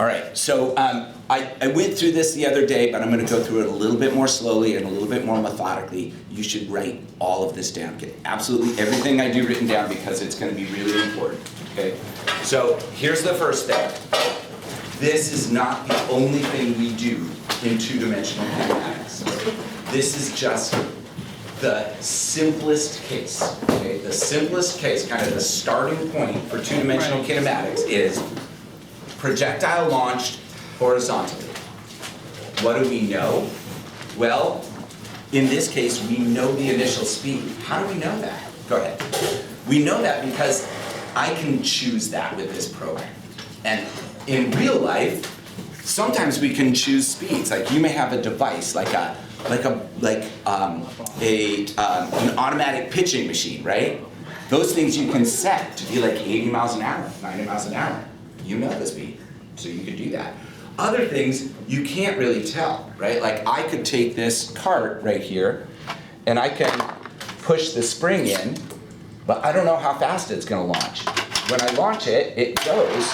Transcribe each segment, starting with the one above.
All right, so I went through this the other day, but I'm going to go through it a little bit more slowly and a little bit more methodically. You should write all of this down. Get absolutely everything I do written down because it's going to be really important, okay? So here's the first step. This is not the only thing we do in two-dimensional kinematics. This is just the simplest case, okay? The simplest case, kind of the starting point for two-dimensional kinematics is projectile launched horizontally. What do we know? Well, in this case, we know the initial speed. How do we know that? Go ahead. We know that because I can choose that with this program. And in real life, sometimes we can choose speeds. Like you may have a device, like an automatic pitching machine, right? Those things you can set to be like 80 miles an hour, 90 miles an hour. You know the speed, so you can do that. Other things you can't really tell, right? Like I could take this cart right here, and I can push the spring in, but I don't know how fast it's gonna launch. When I launch it, it goes,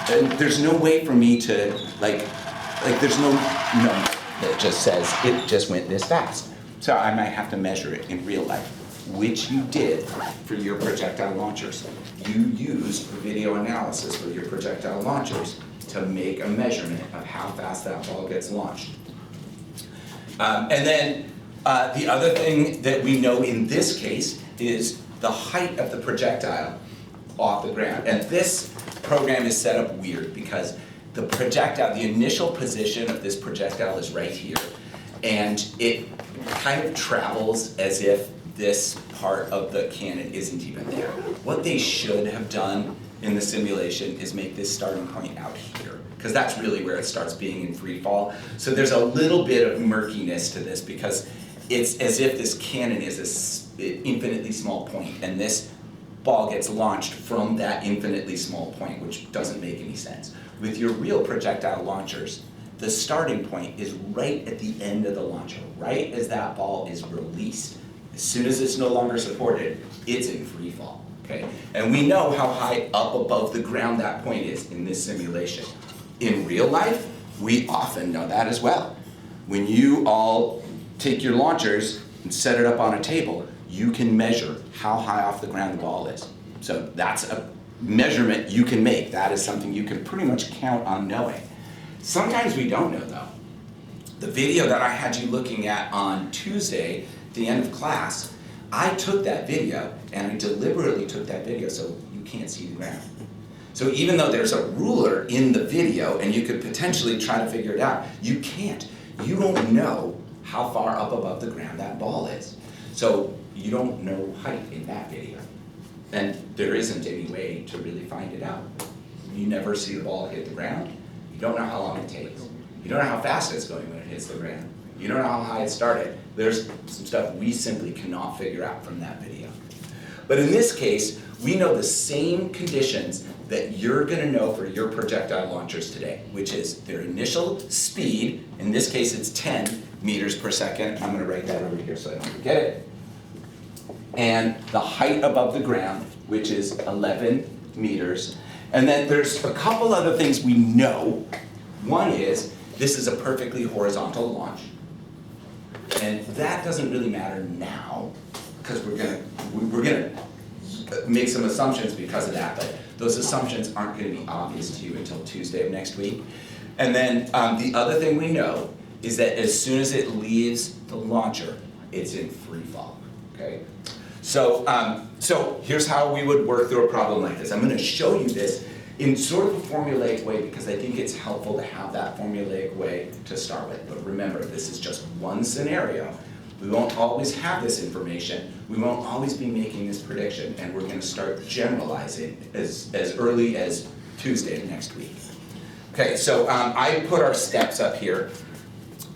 and there's no way for me to, there's no number that just says it just went this fast. So I might have to measure it in real life, which you did for your projectile launchers. You used video analysis for your projectile launchers to make a measurement of how fast that ball gets launched. And then the other thing that we know in this case is the height of the projectile off the ground. And this program is set up weird because the projectile, the initial position of this projectile is right here. And it kind of travels as if this part of the cannon isn't even there. What they should have done in the simulation is make this starting point out here, because that's really where it starts being in free fall. So there's a little bit of murkiness to this because it's as if this cannon is an infinitely small point and this ball gets launched from that infinitely small point, which doesn't make any sense. With your real projectile launchers, the starting point is right at the end of the launcher, right as that ball is released. As soon as it's no longer supported, it's in free fall, okay? And we know how high up above the ground that point is in this simulation. In real life, we often know that as well. When you all take your launchers and set it up on a table, you can measure how high off the ground the ball is. So that's a measurement you can make. That is something you can pretty much count on knowing. Sometimes we don't know though. The video that I had you looking at on Tuesday, at the end of class, I took that video and I deliberately took that video so you can't see the ground. So even though there's a ruler in the video and you could potentially try to figure it out, you can't. You don't know how far up above the ground that ball is. So you don't know height in that video. And there isn't any way to really find it out. You never see the ball hit the ground. You don't know how long it takes. You don't know how fast it's going when it hits the ground. You don't know how high it started. There's some stuff we simply cannot figure out from that video. But in this case, we know the same conditions that you're gonna know for your projectile launchers today, which is their initial speed, in this case it's 10 meters per second. I'm gonna write that over here so I don't forget it. And the height above the ground, which is 11 meters. And then there's a couple other things we know. One is, this is a perfectly horizontal launch. And that doesn't really matter now, because we're gonna make some assumptions because of that, but those assumptions aren't gonna be obvious to you until Tuesday of next week. And then the other thing we know is that as soon as it leaves the launcher, it's in free fall, okay? So, so here's how we would work through a problem like this. I'm gonna show you this in sort of a formulaic way because I think it's helpful to have that formulaic way to start with. But remember, this is just one scenario. We won't always have this information. We won't always be making this prediction, and we're gonna start generalizing as early as Tuesday of next week. Okay, so I put our steps up here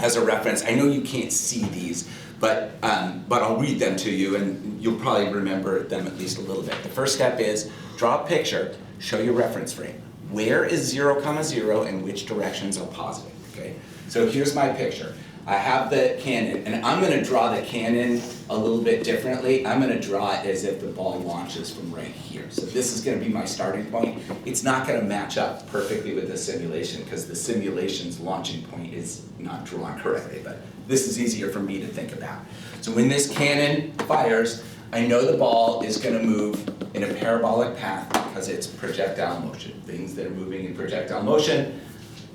as a reference. I know you can't see these, but I'll read them to you and you'll probably remember them at least a little bit. The first step is draw a picture, show your reference frame. Where is 0, 0 and which directions are positive, okay? So here's my picture. I have the cannon, and I'm gonna draw the cannon a little bit differently. I'm gonna draw it as if the ball launches from right here. So this is gonna be my starting point. It's not gonna match up perfectly with the simulation because the simulation's launching point is not drawn correctly, but this is easier for me to think about. So when this cannon fires, I know the ball is gonna move in a parabolic path because it's projectile motion. Things that are moving in projectile motion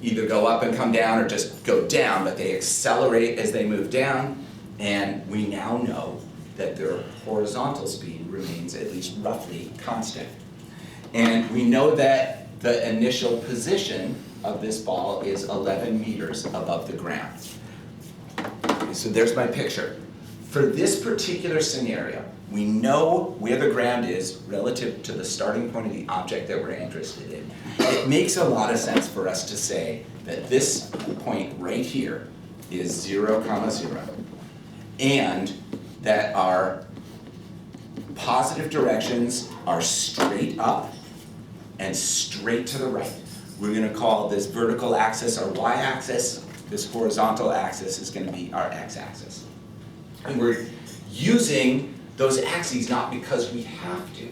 either go up and come down or just go down, but they accelerate as they move down, and we now know that their horizontal speed remains at least roughly constant. And we know that the initial position of this ball is 11 meters above the ground. Okay, so there's my picture. For this particular scenario, we know where the ground is relative to the starting point of the object that we're interested in. It makes a lot of sense for us to say that this point right here is 0, 0, and that our positive directions are straight up and straight to the right. We're going to call this vertical axis our y-axis. This horizontal axis is going to be our x-axis. And we're using those axes not because we have to,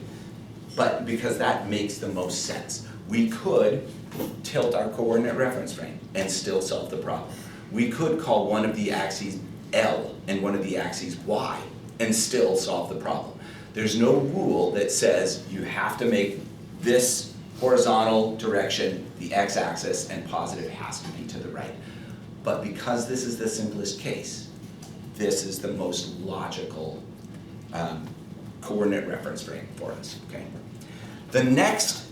but because that makes the most sense. We could tilt our coordinate reference frame and still solve the problem. We could call one of the axes L and one of the axes Y and still solve the problem. There's no rule that says you have to make this horizontal direction the x-axis and positive has to be to the right. But because this is the simplest case, this is the most logical coordinate reference frame for us, okay? The next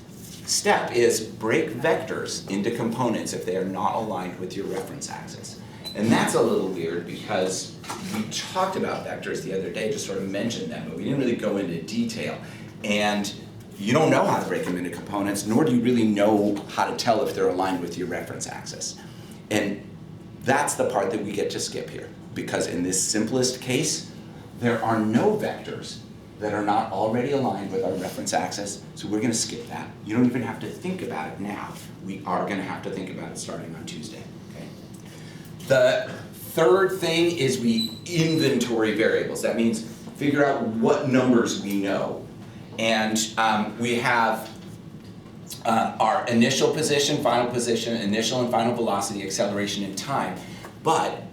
step is break vectors into components if they are not aligned with your reference axis. And that's a little weird because we talked about vectors the other day, just sort of mentioned them, but we didn't really go into detail. And you don't know how to break them into components, nor do you really know how to tell if they're aligned with your reference axis. And that's the part that we get to skip here, because in this simplest case, there are no vectors that are not already aligned with our reference axis, so we're going to skip that. You don't even have to think about it now. We are going to have to think about it starting on Tuesday. Okay? The third thing is we inventory variables. That means figure out what numbers we know. And we have our initial position, final position, initial and final velocity, acceleration, and time. But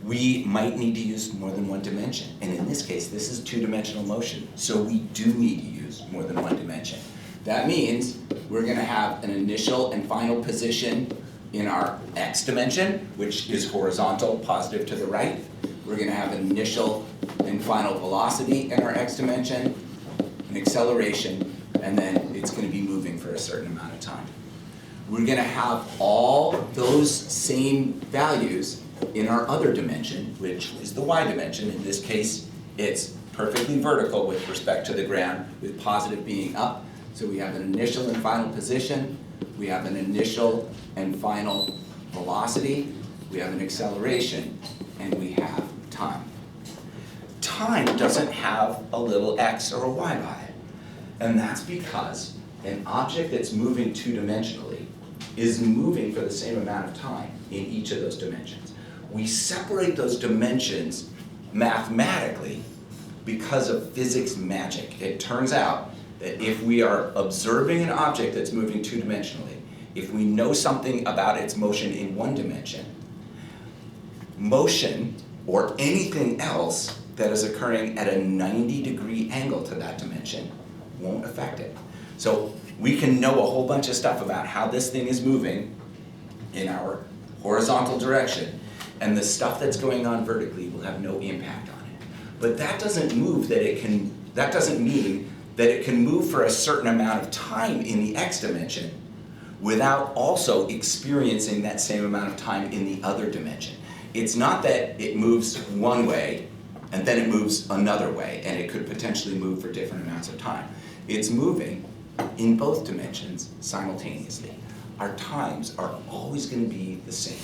we might need to use more than one dimension. And in this case, this is two-dimensional motion, so we do need to use more than one dimension. That means we're going to have an initial and final position in our x dimension, which is horizontal, positive to the right. We're going to have an initial and final velocity in our x dimension, an acceleration, and then it's going to be moving for a certain amount of time. We're going to have all those same values in our other dimension, which is the y dimension. In this case, it's perfectly vertical with respect to the ground, with positive being up. So we have an initial and final position, we have an initial and final velocity, we have an acceleration, and we have time. Time doesn't have a little x or a y by it. And that's because an object that's moving two-dimensionally is moving for the same amount of time in each of those dimensions. We separate those dimensions mathematically because of physics magic. It turns out that if we are observing an object that's moving two-dimensionally, if we know something about its motion in one dimension, motion or anything else that is occurring at a 90-degree angle to that dimension won't affect it. So we can know a whole bunch of stuff about how this thing is moving in our horizontal direction, and the stuff that's going on vertically will have no impact on it. But that doesn't mean that it can move for a certain amount of time in the x dimension without also experiencing that same amount of time in the other dimension. It's not that it moves one way and then it moves another way, and it could potentially move for different amounts of time. It's moving in both dimensions simultaneously. Our times are always going to be the same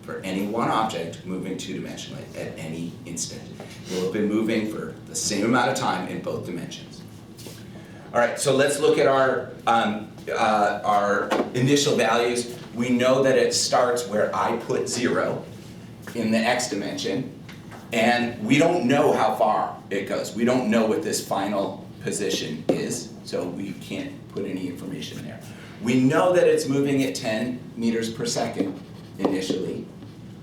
for any one object moving two-dimensionally at any instant. It will have been moving for the same amount of time in both dimensions. All right, so let's look at our initial values. We know that it starts where I put 0, in the x dimension, and we don't know how far it goes. We don't know what this final position is, so we can't put any information there. We know that it's moving at 10 meters per second initially.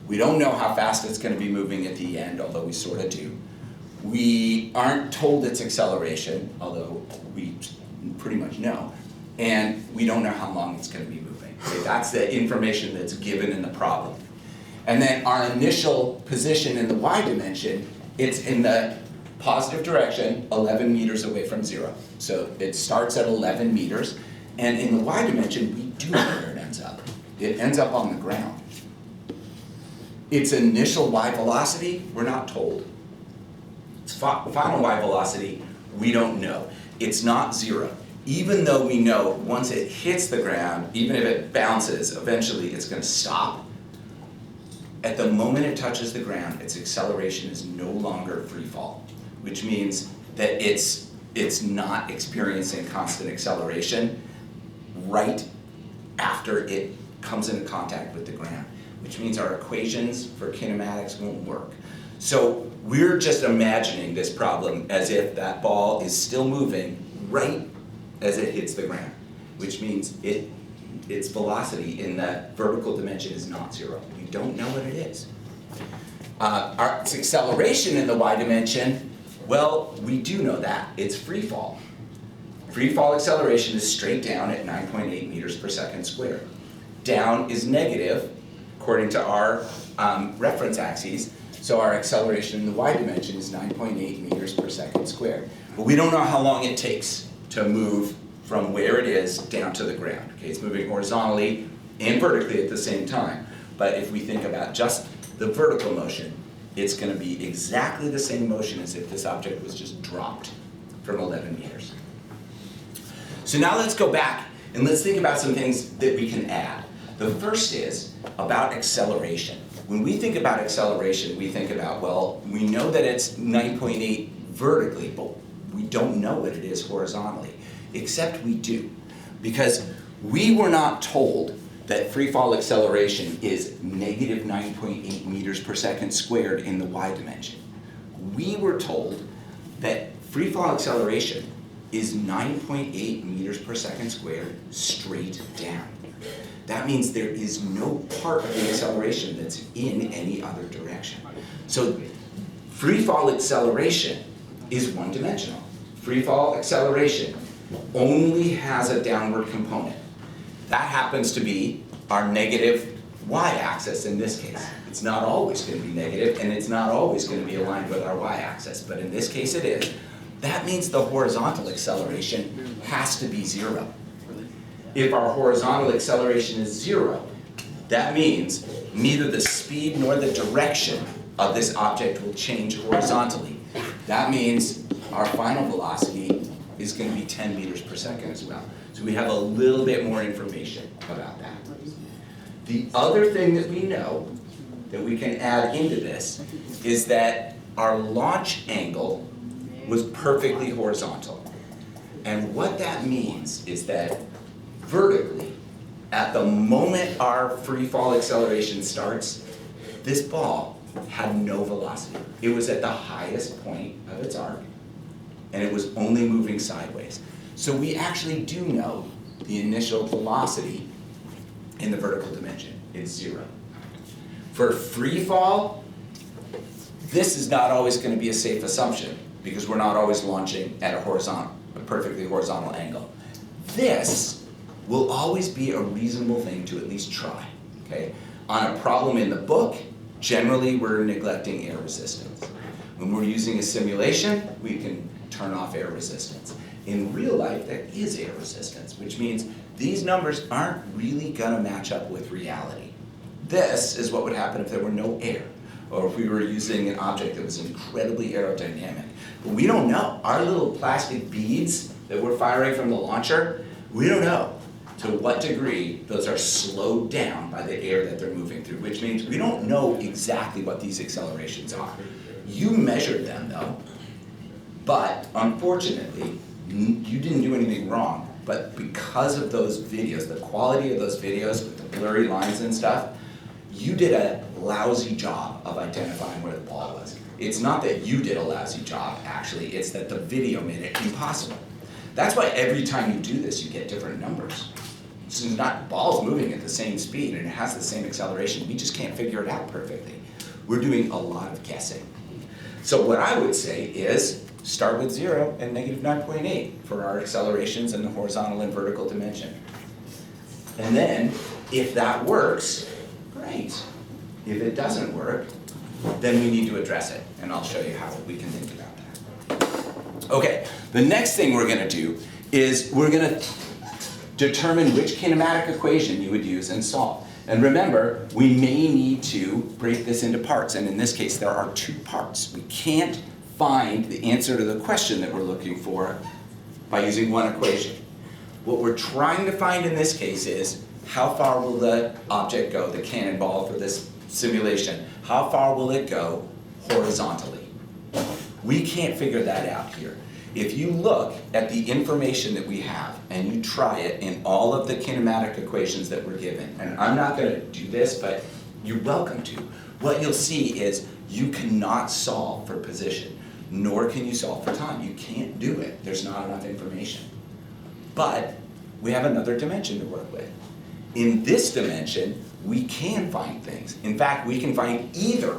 We don't know how fast it's going to be moving at the end, although we sort of do. We aren't told its acceleration, although we pretty much know. And we don't know how long it's going to be moving. Okay, that's the information that's given in the problem. And then our initial position in the y dimension, it's in the positive direction, 11 meters away from 0. So it starts at 11 meters. And in the y dimension, we do know where it ends up. It ends up on the ground. Its initial y velocity, we're not told. Its final y velocity, we don't know. It's not 0. Even though we know once it hits the ground, even if it bounces, eventually it's going to stop. At the moment it touches the ground, its acceleration is no longer free fall, which means that it's not experiencing constant acceleration right after it comes into contact with the ground, which means our equations for kinematics won't work. So we're just imagining this problem as if that ball is still moving right as it hits the ground, which means its velocity in the vertical dimension is not 0. We don't know what it is. Its acceleration in the y dimension, well, we do know that. It's free fall. Free fall acceleration is straight down at 9.8 meters per second squared. Down is negative, according to our reference axes, so our acceleration in the y dimension is 9.8 meters per second squared. But we don't know how long it takes to move from where it is down to the ground. Okay, it's moving horizontally and vertically at the same time. But if we think about just the vertical motion, it's going to be exactly the same motion as if this object was just dropped from 11 meters. So now let's go back and let's think about some things that we can add. The first is about acceleration. When we think about acceleration, we think about, well, we know that it's 9.8 vertically, but we don't know what it is horizontally, except we do. Because we were not told that free fall acceleration is negative 9.8 meters per second squared in the y dimension. We were told that free fall acceleration is 9.8 meters per second squared straight down. That means there is no part of the acceleration that's in any other direction. So free fall acceleration is one-dimensional. Free fall acceleration only has a downward component. That happens to be our negative y-axis in this case. It's not always going to be negative, and it's not always going to be aligned with our y-axis, but in this case it is. That means the horizontal acceleration has to be 0. If our horizontal acceleration is 0, that means neither the speed nor the direction of this object will change horizontally. That means our final velocity is going to be 10 meters per second as well. So we have a little bit more information about that. The other thing that we know that we can add into this is that our launch angle was perfectly horizontal. And what that means is that vertically, at the moment our free fall acceleration starts, this ball had no velocity. It was at the highest point of its arc, and it was only moving sideways. So we actually do know the initial velocity in the vertical dimension. It's 0. For free fall, this is not always going to be a safe assumption because we're not always launching at a perfectly horizontal angle. This will always be a reasonable thing to at least try. Okay? On a problem in the book, generally we're neglecting air resistance. When we're using a simulation, we can turn off air resistance. In real life, there is air resistance, which means these numbers aren't really going to match up with reality. This is what would happen if there were no air, or if we were using an object that was incredibly aerodynamic. But we don't know. Our little plastic beads that we're firing from the launcher, we don't know to what degree those are slowed down by the air that they're moving through, which means we don't know exactly what these accelerations are. You measured them though, but unfortunately, you didn't do anything wrong, but because of those videos, the quality of those videos with the blurry lines and stuff, you did a lousy job of identifying where the ball was. It's not that you did a lousy job, actually, it's that the video made it impossible. That's why every time you do this, you get different numbers. So it's not, ball's moving at the same speed and it has the same acceleration. We just can't figure it out perfectly. We're doing a lot of guessing. So what I would say is start with 0 and negative 9.8 for our accelerations in the horizontal and vertical dimension. And then, if that works, great. If it doesn't work, then we need to address it. And I'll show you how we can think about that. Okay, the next thing we're gonna do is we're gonna determine which kinematic equation you would use and solve. And remember, we may need to break this into parts, and in this case, there are 2 parts. We can't find the answer to the question that we're looking for by using one equation. What we're trying to find in this case is, how far will the object go, the cannonball for this simulation, how far will it go horizontally? We can't figure that out here. If you look at the information that we have and you try it in all of the kinematic equations that we're given, and I'm not going to do this, but you're welcome to, what you'll see is you cannot solve for position, nor can you solve for time. You can't do it. There's not enough information. But we have another dimension to work with. In this dimension, we can find things. In fact, we can find either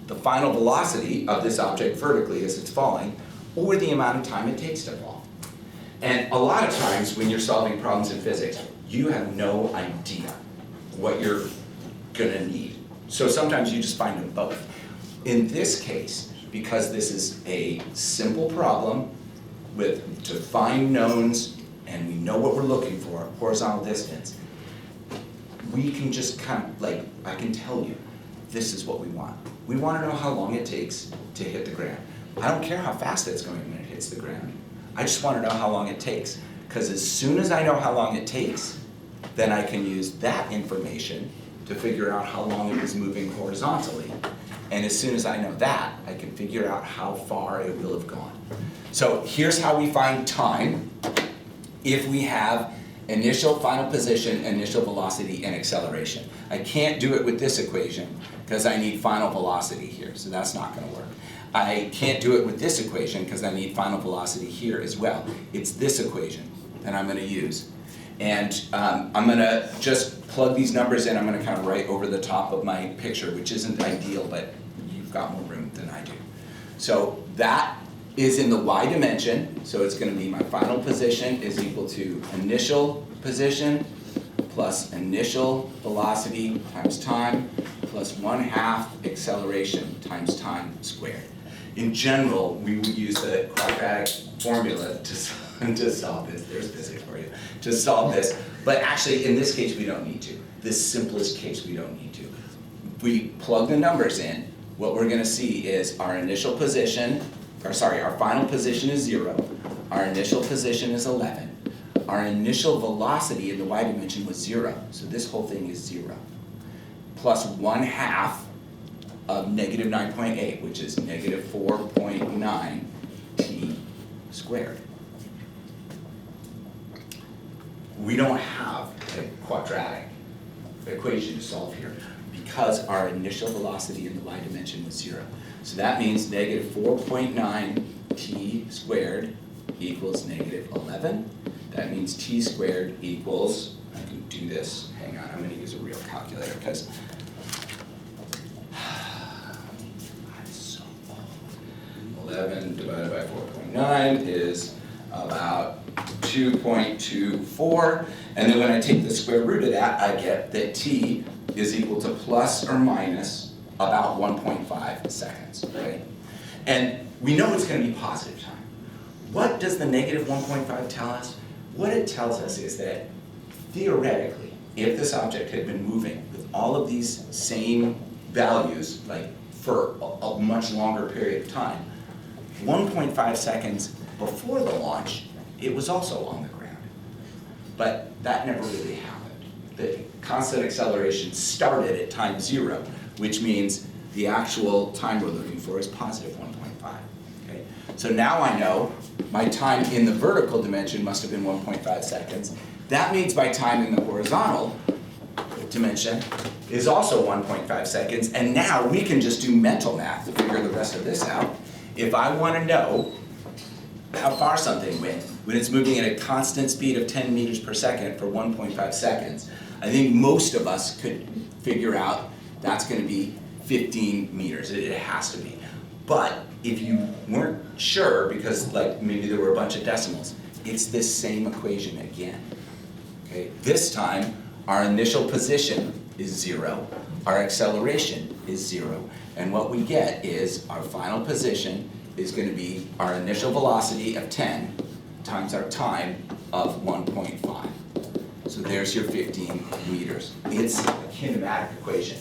the final velocity of this object vertically as it's falling, or the amount of time it takes to fall. And a lot of times when you're solving problems in physics, you have no idea what you're gonna need. So sometimes you just find them both. In this case, because this is a simple problem with defined knowns and we know what we're looking for, horizontal distance, we can just kind of, like, I can tell you, this is what we want. We want to know how long it takes to hit the ground. I don't care how fast it's going when it hits the ground. I just want to know how long it takes. Because as soon as I know how long it takes, then I can use that information to figure out how long it was moving horizontally. And as soon as I know that, I can figure out how far it will have gone. So here's how we find time if we have initial, final position, initial velocity, and acceleration. I can't do it with this equation because I need final velocity here, so that's not going to work. I can't do it with this equation because I need final velocity here as well. It's this equation that I'm going to use. And I'm going to just plug these numbers in. I'm going to kind of write over the top of my picture, which isn't ideal, but you've got more room than I do. So that is in the y dimension, so it's going to be my final position is equal to initial position plus initial velocity times time plus 1/2 acceleration times time squared. In general, we would use the quadratic formula to solve this. There's physics for you. To solve this, but actually in this case we don't need to. This simplest case we don't need to. If we plug the numbers in, what we're going to see is our initial position, our final position is 0, our initial position is 11, our initial velocity in the y dimension was 0, so this whole thing is 0, plus 1/2 of negative 9.8, which is negative 4.9 t squared. We don't have a quadratic equation to solve here because our initial velocity in the y dimension was 0. So that means negative 4.9 t squared equals negative 11. That means t squared equals, I can do this, hang on, I'm going to use a real calculator because I'm so old. 11 divided by 4.9 is about 2.24, and then when I take the square root of that, I get that t is equal to plus or minus about 1.5 seconds, right? And we know it's going to be positive time. What does the negative 1.5 tell us? What it tells us is that theoretically, if this object had been moving with all of these same values, like for a much longer period of time, 1.5 seconds before the launch, it was also on the ground. But that never really happened. The constant acceleration started at time 0, which means the actual time we're looking for is positive 1.5. Okay? So now I know my time in the vertical dimension must have been 1.5 seconds. That means my time in the horizontal dimension is also 1.5 seconds, and now we can just do mental math to figure the rest of this out. If I want to know how far something went when it's moving at a constant speed of 10 meters per second for 1.5 seconds, I think most of us could figure out that's going to be 15 meters. It has to be. But if you weren't sure, because like maybe there were a bunch of decimals, it's this same equation again. Okay? This time, our initial position is 0, our acceleration is 0, and what we get is our final position is going to be our initial velocity of 10 times our time of 1.5. So there's your 15 meters. It's a kinematic equation.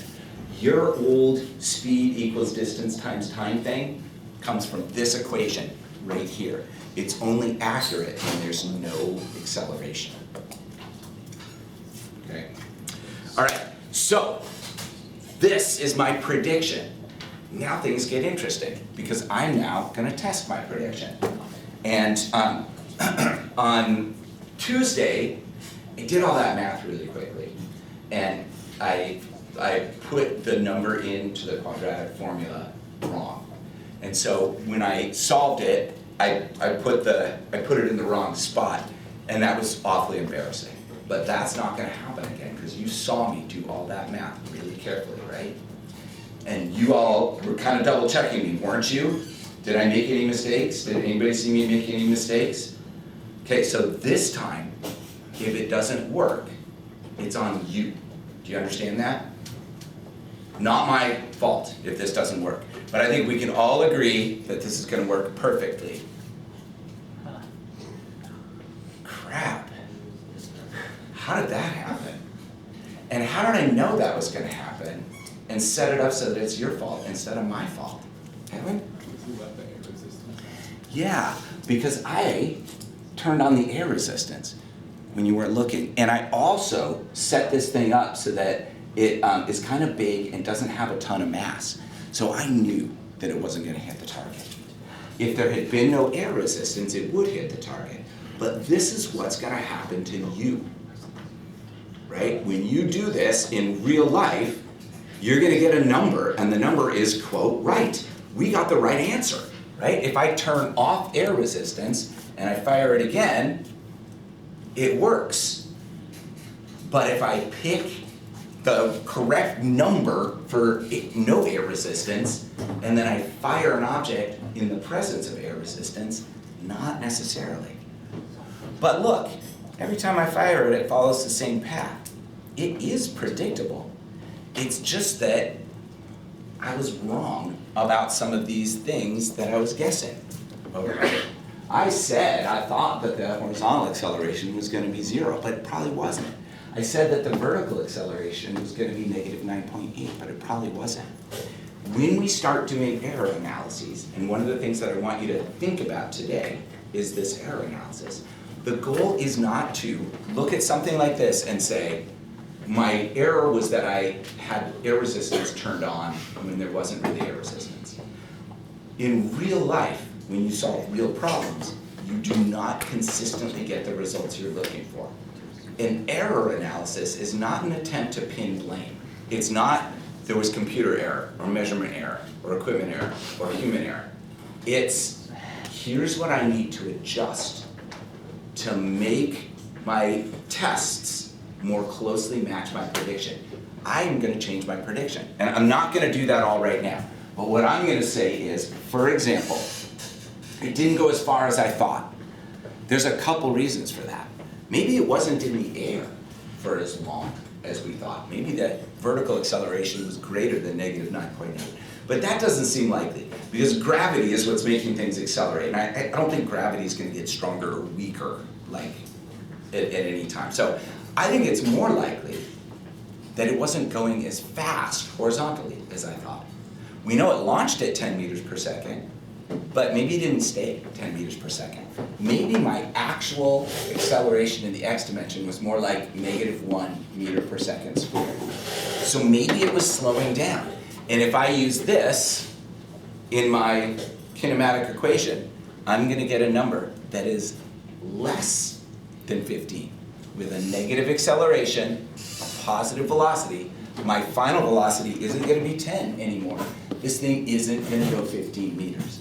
Your old speed equals distance times time thing comes from this equation right here. It's only accurate when there's no acceleration. Okay. All right, so this is my prediction. Now things get interesting because I'm now going to test my prediction. And on Tuesday, I did all that math really quickly, and I put the number into the quadratic formula wrong. And so when I solved it, I put it in the wrong spot, and that was awfully embarrassing. But that's not going to happen again because you saw me do all that math really carefully, right? And you all were kind of double checking me, weren't you? Did I make any mistakes? Did anybody see me make any mistakes? Okay, so this time, if it doesn't work, it's on you. Do you understand that? Not my fault if this doesn't work. But I think we can all agree that this is going to work perfectly. Crap. How did that happen? And how did I know that was going to happen and set it up so that it's your fault instead of my fault? Kevin? Yeah, because I turned on the air resistance when you weren't looking. And I also set this thing up so that it is kind of big and doesn't have a ton of mass. So I knew that it wasn't going to hit the target. If there had been no air resistance, it would hit the target. But this is what's going to happen to you. Right? When you do this in real life, you're going to get a number, and the number is, quote, right. We got the right answer, right? If I turn off air resistance and I fire it again, it works. But if I pick the correct number for no air resistance, and then I fire an object in the presence of air resistance, not necessarily. But look, every time I fire it, it follows the same path. It is predictable. It's just that I was wrong about some of these things that I was guessing. Okay. I thought that the horizontal acceleration was going to be 0, but it probably wasn't. I said that the vertical acceleration was going to be negative 9.8, but it probably wasn't. When we start doing error analyses, and one of the things that I want you to think about today is this error analysis. The goal is not to look at something like this and say, my error was that I had air resistance turned on when there wasn't really air resistance. In real life, when you solve real problems, you do not consistently get the results you're looking for. An error analysis is not an attempt to pin blame. It's not there was computer error, or measurement error, or equipment error, or human error. It's here's what I need to adjust to make my tests more closely match my prediction. I am going to change my prediction. And I'm not going to do that all right now. But what I'm going to say is, for example, it didn't go as far as I thought. There's a couple reasons for that. Maybe it wasn't in the air for as long as we thought. Maybe that vertical acceleration was greater than negative 9.8. But that doesn't seem likely, because gravity is what's making things accelerate. And I don't think gravity is going to get stronger or weaker like at any time. So I think it's more likely that it wasn't going as fast horizontally as I thought. We know it launched at 10 meters per second, but maybe it didn't stay 10 meters per second. Maybe my actual acceleration in the x dimension was more like negative 1 meter per second squared. So maybe it was slowing down. And if I use this in my kinematic equation, I'm going to get a number that is less than 15, with a negative acceleration, a positive velocity, my final velocity isn't gonna be 10 anymore. This thing isn't gonna go 15 meters.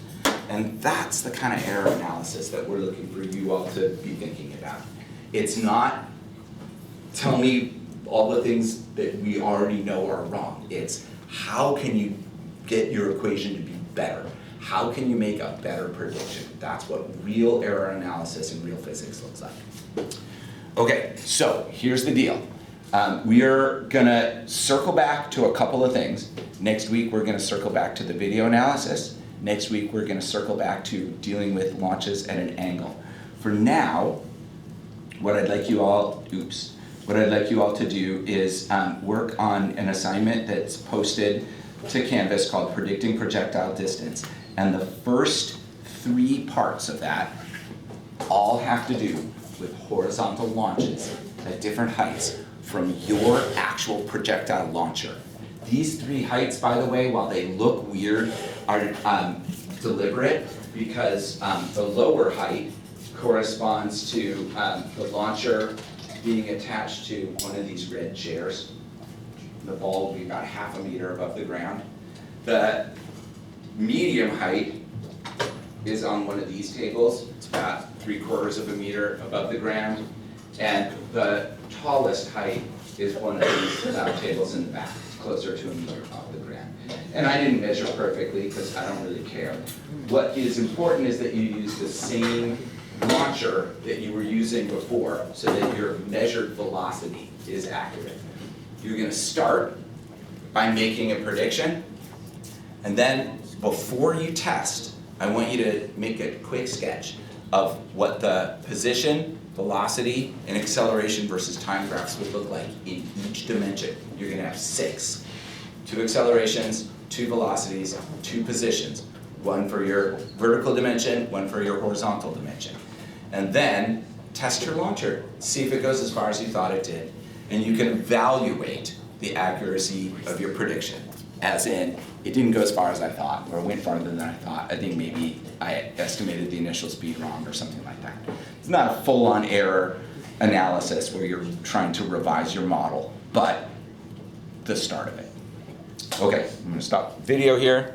And that's the kind of error analysis that we're looking for you all to be thinking about. It's not, tell me all the things that we already know are wrong. It's how can you get your equation to be better? How can you make a better prediction? That's what real error analysis in real physics looks like. Okay, so here's the deal. We are gonna circle back to a couple of things. Next week, we're gonna circle back to the video analysis. Next week, we're gonna circle back to dealing with launches at an angle. For now, what I'd like you all to do is work on an assignment that's posted to Canvas called Predicting Projectile Distance. And the first 3 parts of that all have to do with horizontal launches at different heights from your actual projectile launcher. These 3 heights, by the way, while they look weird, are deliberate because the lower height corresponds to the launcher being attached to one of these red chairs. The ball will be about ½ a meter above the ground. The medium height is on one of these tables. It's about 3/4 of a meter above the ground. And the tallest height is one of these tables in the back, closer to a meter off the ground. And I didn't measure perfectly because I don't really care. What is important is that you use the same launcher that you were using before so that your measured velocity is accurate. You're going to start by making a prediction, and then before you test, I want you to make a quick sketch of what the position, velocity, and acceleration versus time graphs would look like in each dimension. You're going to have 6. 2 accelerations, 2 velocities, 2 positions. 1 for your vertical dimension, 1 for your horizontal dimension. And then test your launcher. See if it goes as far as you thought it did. And you can evaluate the accuracy of your prediction. As in, it didn't go as far as I thought, or it went farther than I thought. I think maybe I estimated the initial speed wrong or something like that. It's not a full-on error analysis where you're trying to revise your model, but the start of it. Okay, I'm gonna stop video here.